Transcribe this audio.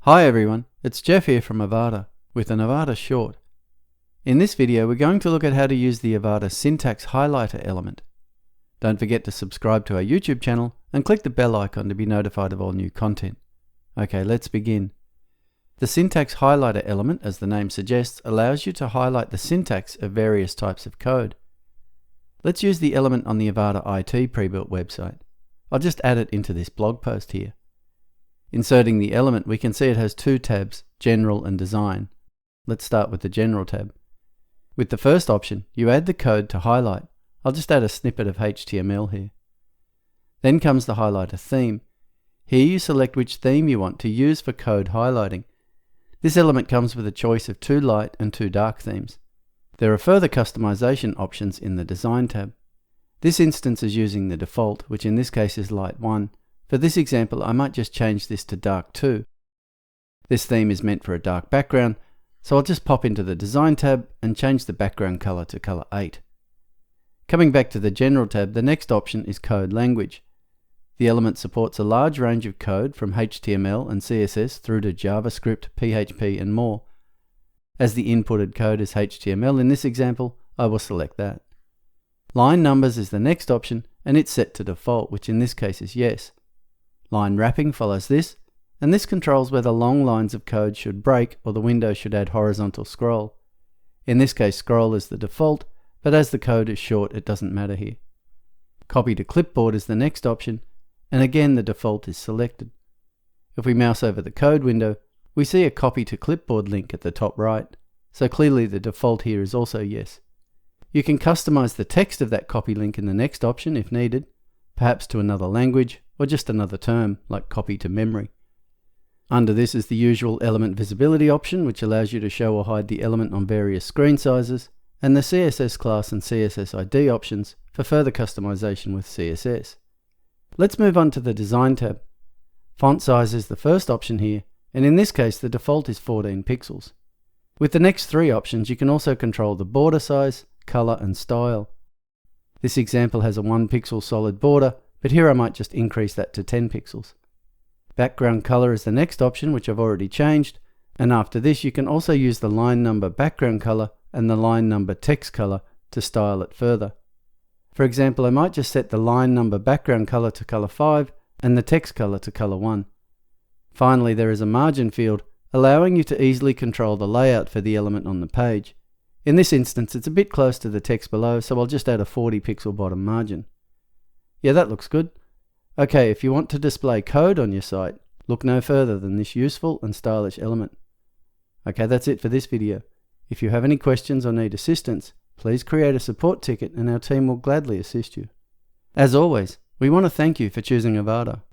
Hi everyone, it's Jeff here from Avada with an Avada short. In this video we're going to look at how to use the Avada Syntax Highlighter element. Don't forget to subscribe to our YouTube channel and click the bell icon to be notified of all new content. Okay, let's begin. The Syntax Highlighter element, as the name suggests, allows you to highlight the syntax of various types of code. Let's use the element on the Avada IT Prebuilt website. I'll just add it into this blog post here. Inserting the element, we can see it has two tabs, General and Design. Let's start with the General tab. With the first option, you add the code to highlight. I'll just add a snippet of HTML here. Then comes the highlighter theme. Here you select which theme you want to use for code highlighting. This element comes with a choice of two light and two dark themes. There are further customization options in the Design tab. This instance is using the default, which in this case is light 1. For this example, I might just change this to dark 2. This theme is meant for a dark background, so I'll just pop into the Design tab and change the background color to color 8. Coming back to the General tab, the next option is Code Language. The element supports a large range of code from HTML and CSS through to JavaScript, PHP and more. As the inputted code is HTML in this example, I will select that. Line numbers is the next option and it's set to default, which in this case is yes. Line wrapping follows this, and this controls whether long lines of code should break or the window should add horizontal scroll. In this case, scroll is the default, but as the code is short, it doesn't matter here. Copy-to-clipboard is the next option, and again the default is selected. If we mouse over the code window, we see a copy-to-clipboard link at the top right, so clearly the default here is also yes. You can customize the text of that copy link in the next option if needed, perhaps to another language, or just another term, like copy to memory. Under this is the usual element visibility option, which allows you to show or hide the element on various screen sizes, and the CSS class and CSS ID options for further customization with CSS. Let's move on to the Design tab. Font size is the first option here, and in this case the default is 14 pixels. With the next three options you can also control the border size, color and style. This example has a 1 pixel solid border, but here I might just increase that to 10 pixels. Background color is the next option, which I've already changed, and after this you can also use the line number background color and the line number text color to style it further. For example, I might just set the line number background color to color 5 and the text color to color 1. Finally, there is a margin field, allowing you to easily control the layout for the element on the page. In this instance, it's a bit close to the text below, so I'll just add a 40 pixel bottom margin. Yeah, that looks good. Okay, if you want to display code on your site, look no further than this useful and stylish element. Okay, that's it for this video. If you have any questions or need assistance, please create a support ticket and our team will gladly assist you. As always, we want to thank you for choosing Avada.